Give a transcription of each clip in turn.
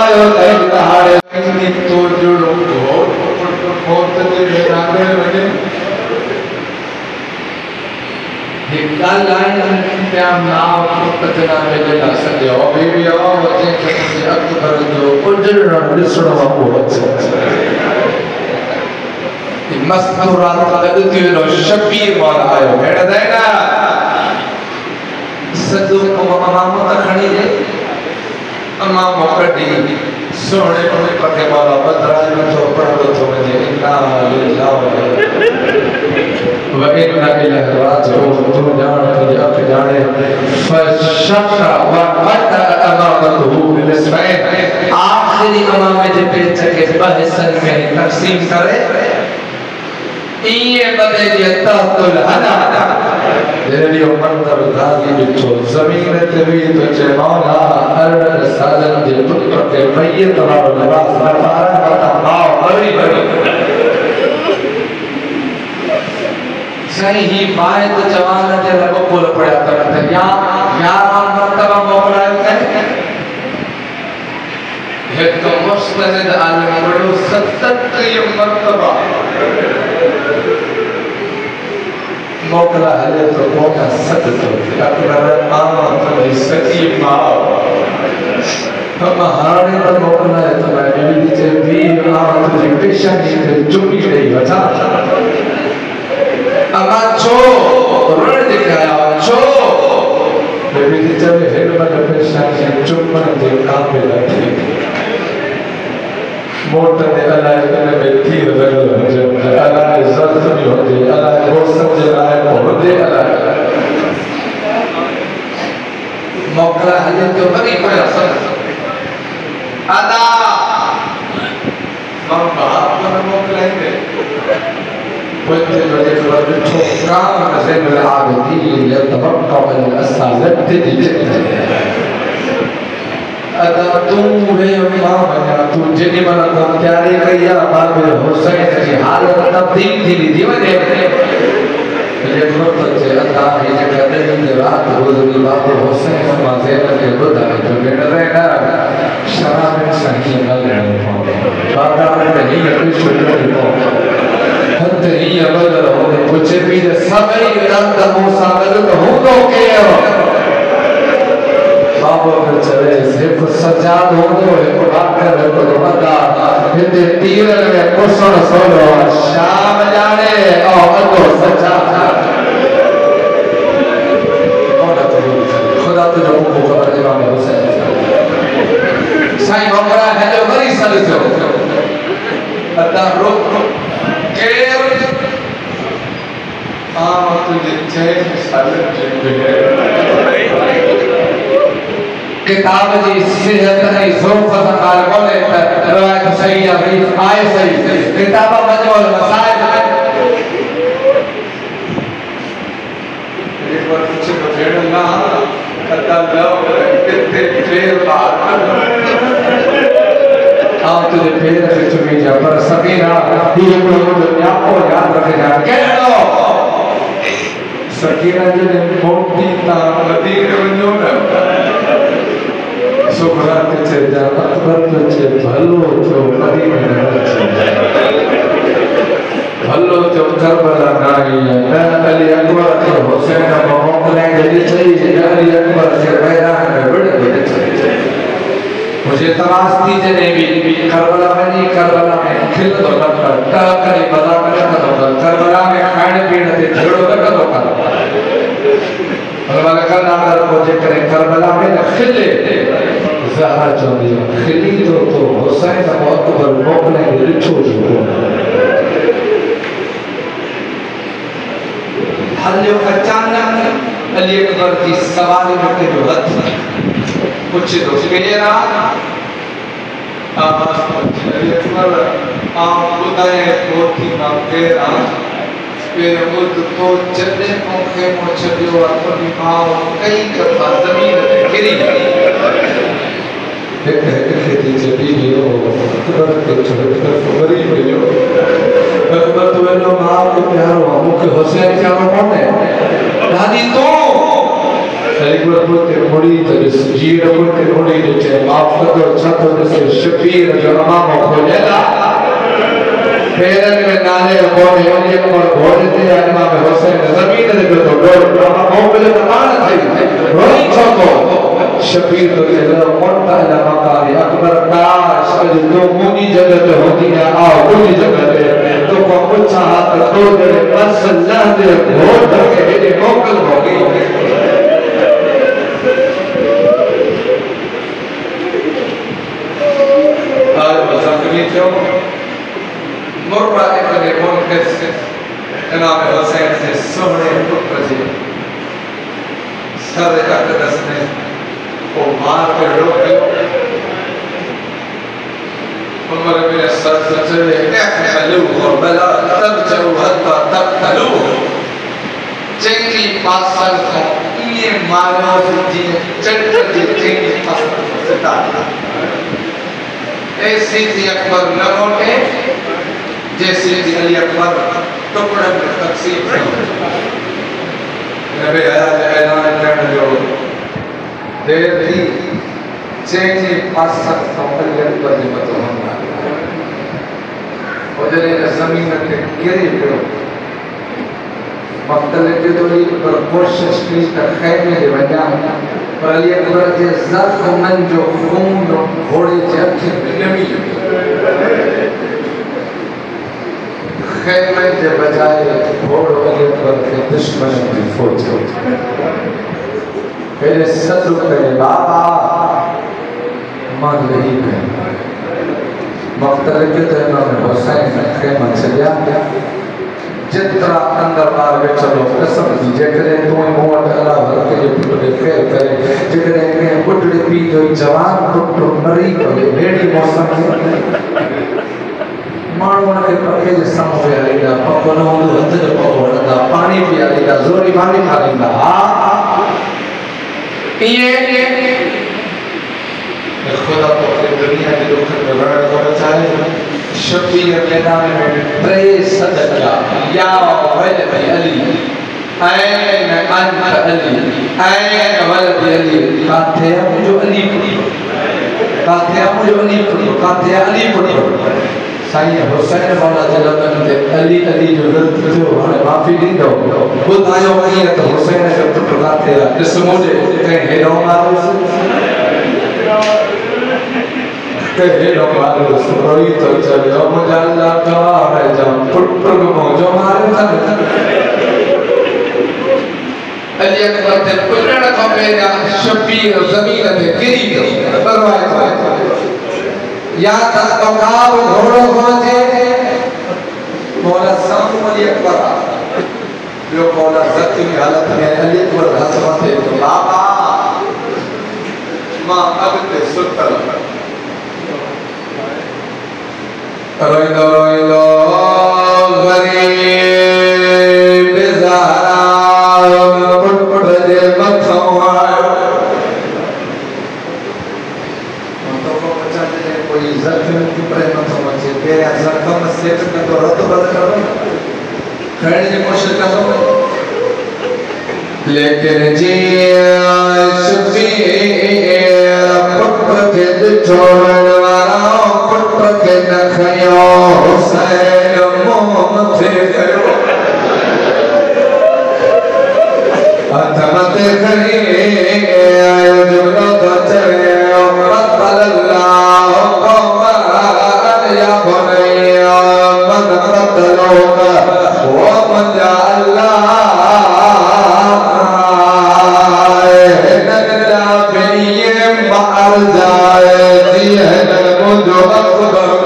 आयो तैं हारे नहीं तो जुड़ो बहुत तेरे रागे वने हिकाल लाइन प्याम नाव पतना मेले ला सके ओ बेबी ओ वचे से अकबर जो उजड़ दिसणो हो मस्तूरात लगती नो शबीर वाला आयो मेरा देना सदु को मामा खणी दे अम्मा मोकड़ी सोने में पके वाला बदराज में तो पढ़ो तो मुझे इन्ना लिल्लाह व इन्ना इलैहि राजिऊन तुम जान तुझे अक जाने फशक्का व फता अमामतहु बिलस्मैन आखिरी अमामे जे पेच के बहसन में तकसीम करे ये बदे जे तहतुल हना तेरी मंदर दादी बिछो जमीन तेरी तो चे मौला अरद साजन दिल पुत्र के मैयत वाला लिबास नफारा बता माओ बड़ी बड़ी सही ही बाय तो जवान जे रब बोल पड़ा करते या मर्तबा मोकलायो है एक तो मुस्तनद आलम बड़ो 70 मर्तबा मोकला हले तो मोका सत तो अकबर मामा तो सची माओ हम हारे तो मोकला है तो मैं भी जे भी मामा तो पेशानी ते चुमी रही बता अमा छो रण दिखाया छो बेबी जब हेड में पेशानी चुमन दे काम पे लगी मोट ने अल्लाह ने बेटी लगल जब अल्लाह ने इज्जत नहीं होती अल्लाह को समझ रहा है होते अल्लाह मोकला हले तो बड़ी पाया सब आदा हम बाप को मोकलाएंगे बोलते बड़े बड़े छोकरा से मेरे आदती ये तबक्का बल असालत दे अदा तू वे मां बना तू जेनी मन को तैयारी कइया बाब हुसैन जी हालत तब्दील थी वने ये तो जे अदा ये कहते हैं रात गुजरी बाब हुसैन माजे के बुधा जो बेड़ रहेगा शराब में सही न लेने बाबा ने नहीं कोई शुरू को हद ही अबल हो कुछ भी सभी रंग मूसा तो हूं तो के बाबा के चले सिर्फ सजाद हो तो एक डॉक्टर है तो बता इते तीर में कुशन सोलो शाम जाने और अदो सजाद खुदा तो जो को खबर दे बाबा हुसैन साईं मोकरा है जो वरी सलजो अदा रोक केर आ तुझे चैन सालत जे किताब जी सेहत नहीं ज़रूफ सकाल बोले रवायत सही है हदीस आए सही किताब मजमूल मसाइल एक बार कुछ भेड़ ना कता लव कितने फेर बात आओ तुझे फेर से चुमी जा पर सकीना ये को आपको याद रखना कह दो सकीना जी ने मोटी ता मदीने वञो न सुखरात चे जा अकबर चे भलो जो मदीने भलो जो करबला नाई है अली अकबर के हुसैन मोकले के चाहिए अली अकबर से मैदान में बड़े मुझे तलाश थी जने भी करबला में खिल तो लगा टाकरी बजा करे तो करबला में खाने पीने ते झगड़ो लगा तो भगवान का नाम को जेकर करबला में खिले ज़हरा चोदी खिली तो हुसैन अकबर मोकले के छोड़ हल्ले अचानक अली अकबर की सवारी में जो हद कुछ तो गए ना आवाज पहुंची अली अकबर आप खुदाए कोठी मांगते ना फिर मुद तो चले मौके पहुंचो अपनी मां कई दफा जमीन पे गिरी एक खेती चली हो अकबर के छोटे फवरी मिलो अकबर तो लो मां को प्यारो मुख हुसैन क्या कौन है दादी तो एक बार पुत्र मुड़ी तो जीर पुत्र मुड़ी तो माफ कर दो छतो से शबीर जो अमाम खोलेला फेरन में नाले बोले उन्हें पर बोले थे इमाम हुसैन जमीन दे तो डोर मोबिल तमान थी रोई छतो शबीर तो ले मोटा ला मकारी अकबर ताश अज तो मुनी जगत होती है आ मुनी जगत तो को कुछ हाथ तो दे बस अल्लाह दे घोट के मोकल हो गई मुर्रा इब्न मुनकिस इमाम हुसैन से सोहने पुत्र जी सर अकदस ने को मार कर रोक दिया उमर मेरे सर से चले अहमलू बला तब जाओ हत्ता तब तलू चंगी पासल था ये मारो जी चंकर जी चंगी पासल से डाला ऐसी थी अकबर न होते जैसे अली अकबर टुकड़े में तकसीम नबी ऐलान करने जो देर थी चेंजी पासक संपल्ले अकबर ने बताया और जब जमीन पे गिरे पियो मक्तल के तो ये पर कोशिश की तक खैमे दे वजा पर अली अकबर के जख्मन जो खून घोड़े के अखि में नमी खैमे के बजाय घोड़ अली अकबर के दुश्मन की फौज पहले सत्य करे बाबा मान नहीं है मक्तल के तो इमाम हुसैन खैमा चलिया जितना अंदर बार में चलो कसम दीजिए करे तो मोहन अल्लाह भर के पुत्र फेर करे जिकरे के पुत्र पी जो जवान पुत्र मरी पड़े रेडी मौसम में मानो के पके जे समझ आईदा पकोनो हथ जो पकोड़ा पानी पी आईदा जोरी पानी खा लेंदा ये खुदा को दुनिया के दुख में बड़ा बड़ा चाहे शबीर मैदान में त्रे सदका या वलद अली ऐन अंत अली ऐन वलद अली काथे मुझे अली काथे मुझे अली काथे अली साईं हुसैन वाला जलबन ते अली अली जो गलत थियो हाणे माफी दींदो बुधायो कीअं त हुसैन जो पुट काथे ॾिस मुझे कहीं हेॾो मारो हेलो मारो रोई तो चलो मुझे अल्लाह का है जब पुत्र को जो मारे था अली अकबर ते पुरण को मेरा शबीर जमीन ते गिरी गई परवाह या तकाब घोड़ो पहुंचे मौला सामू अली अकबर जो मौला जख्मी हालत में अली अकबर हाथ मथे तो बाबा मां अगते सुतल रोइंदो रोइंदो गरीब ज़हरा पुट जे मथों आयो तो को बचन जे कोई जख्म के पर मथों अचे पे जख्म सेट कंदो रत बद करो खैर जी कोशिश करो लेकिन जी शबीर पुट के छोड़न वाला के नखयो हुसैन मोह थे करो अतमत खरी आयो जुमलो तो चले रब्बल अल्लाह कौमा या बनैया मन कतलोगा वो मन अल्लाह नगरा बेये मार जाए दिए मुझो अकबर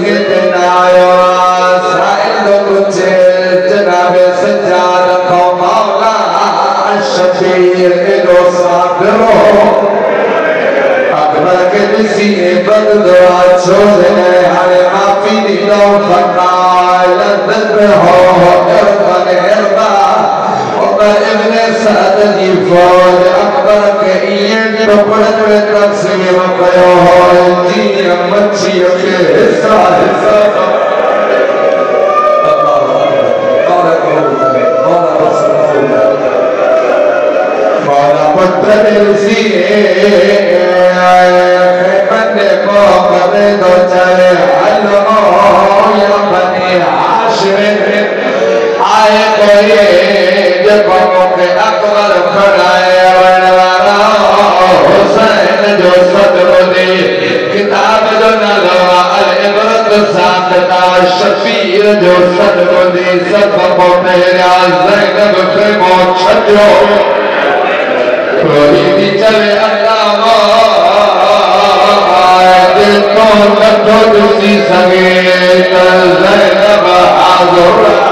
सीने ते नायो साइल दो कुछ जनाब सज्जाद को मौला शफीर के सागरो अकबर के सीने बद दुआ छोड़े हरे माफी दिलो फकाल लंदन हो इरफान इरफा उमर इब्न सअद जी फौज अकबर के ये टुकड़े में तकसीम कयो हो जी मच्छी के हिस्सा हिस्सा मौला पत्र सीने बंदे को बंदे दो चले हलो या बने आशिक आए कोई जब के अकबर खड़ाए वरवारा हुसैन जो सदमुदी किताब जो नलवा अल इबरत सादता शफीर जो सदमुदी सब को मेरा ज़ैनब के मौत छजो कोई भी चले अल्लाह दिल को कठो दूसी सके ज़ैनब आज़ुर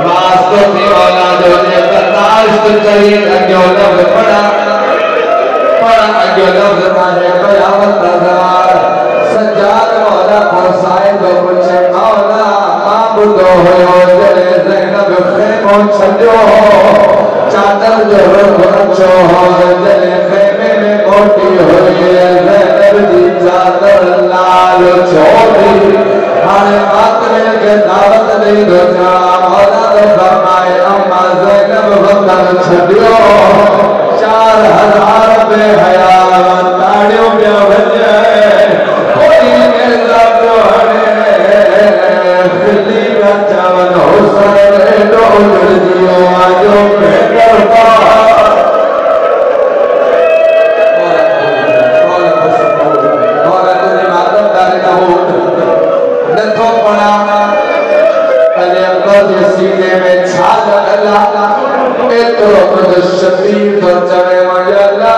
वास्तव में वाला जो ने बर्दाश्त करी अगो लफ्ज़ पढ़ा अगो लफ्ज़ माने कयामत तज़ार सज्जाद मौला फरसाए दो पूछे मौला माबूदो होयो जले ज़ैनब खेमो छजो चादर जो रंग अच्छो हो जले खेमे में मोटी हुई ज़ैनब दी चादर लाल छोड़ी हाणे मातरे के दावत नहीं दो जा मौला तो फरमाए अम्मा ज़ैनब वतन छडियो 4000 बेहया ताड़ियों पे वजे कोई मेरा तो हने खिली का चावन हुसैन डोल दियो आजो पे करता सीने में छाल अल्लाह तो शफीर तो चले मजला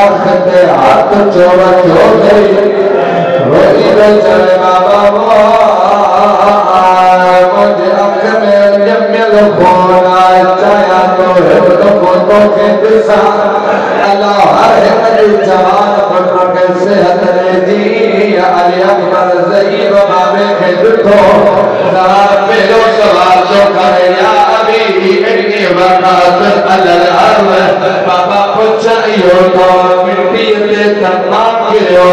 आखते हाथ चोरा क्यों गई रोई तो चले बाबा मुझे आँख में जम्मल खोना चाया तो है तो फोटो के दिशा अल्लाह हर एक जवान पटना के सेहत रे जी अली अकबर ज़हीर बाबे के दुखो मेरे सवाल जो करे या अभी इतनी वक़्त अलग अर्ज़ बाबा पुछायो तो मिट्टी ते तमाम गिरो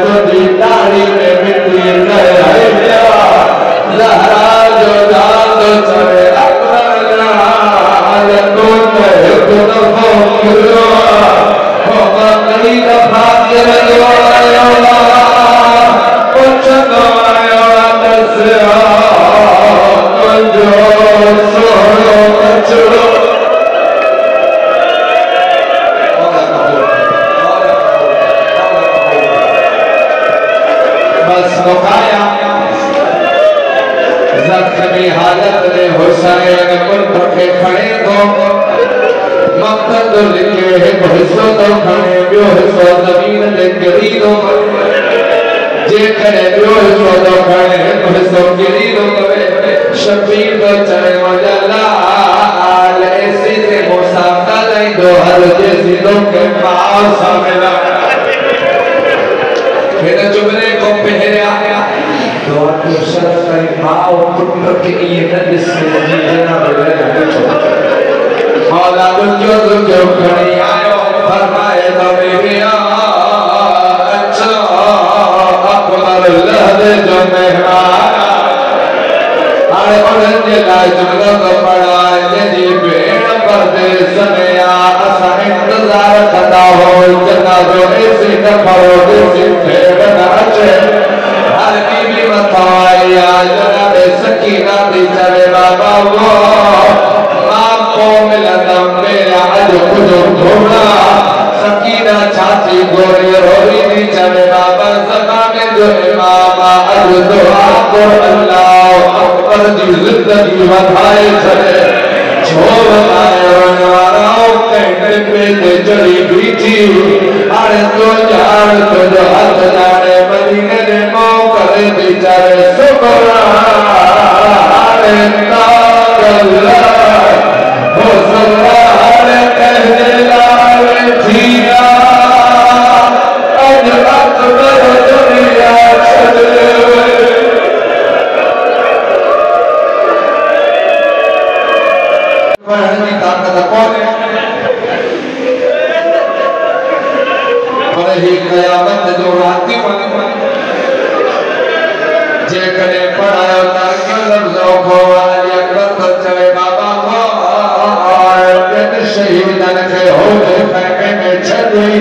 तो दी दाढ़ी में मिट्टी करे ज़हरा जो जान तो चले अकबर लाल तो है तो दफो गिरो हो कई दफा गिरो पुछनो आयो दसिया बस मुकाया जख्मी हालत ने हुसैन उठ के खड़े तो मकसद लिखे है हिस्सो तो खड़े बियो हिस्सो जमीन ते गिरी दो जे करे बियो हिस्सो तो खड़े हिस्सो गिरी दो शफीर तो चले मजला ऐसी से मुसाफा नहीं दो हर जैसी लोग के पास सामने फिर चुभने को पहरे आया तो आपको शर्त करी माओ पुत्र के ये नदिस में जीना बदले मौला दुल्जो खड़ी आयो फरमाए तो बेबिया अच्छा अकबर लहदे जो मेहमान अरे उन्हें लाज लग पड़ा जी बेड़ परदेस में असा इंतजार करता हो जनाबो ऐसी न पड़ो देसी भेड़ न अचे हर बीवी मथाया जनाब सकीना दी चले बाबा वो मां को मिलना मेरा आज खुद घूमना सकीना छाती गोरी रोरी दी चले बाबा ज़माने जो इमाम आज दुआ को अल्लाह अकबर दी जिंदगी वधाए चले छोड़ मारो कहते पे जड़ी बीठी अरे तो यार तो जो हाथ जाने मदीने ने मौ करे बेचारे सुबरा अरे तारल्ला हो सुबरा अरे कहने लावे थीना आज रात भर दुनिया चले पढ़ने ताकत कौन है पर ही कयामत जो राती मन जे कने पढ़ायो ताकि लफ्जों को वाली अकबर चले बाबा को जन शहीदन के हो गए फैके में छदी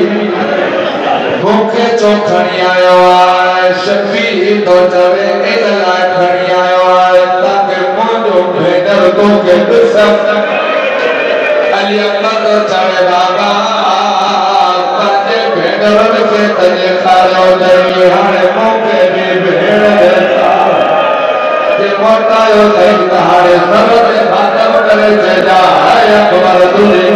भूखे चौखड़ी आयो आए शफी तो चले इदला खड़ी आयो आए ताकि मुझो भेदर को के सब अली अकबर तो चले बाबा ताकि भेदर के तने खालो दई हरे मौके में भेड़ देता जे मोटायो दई तारे सब के खातम करे जा है अकबर तुझे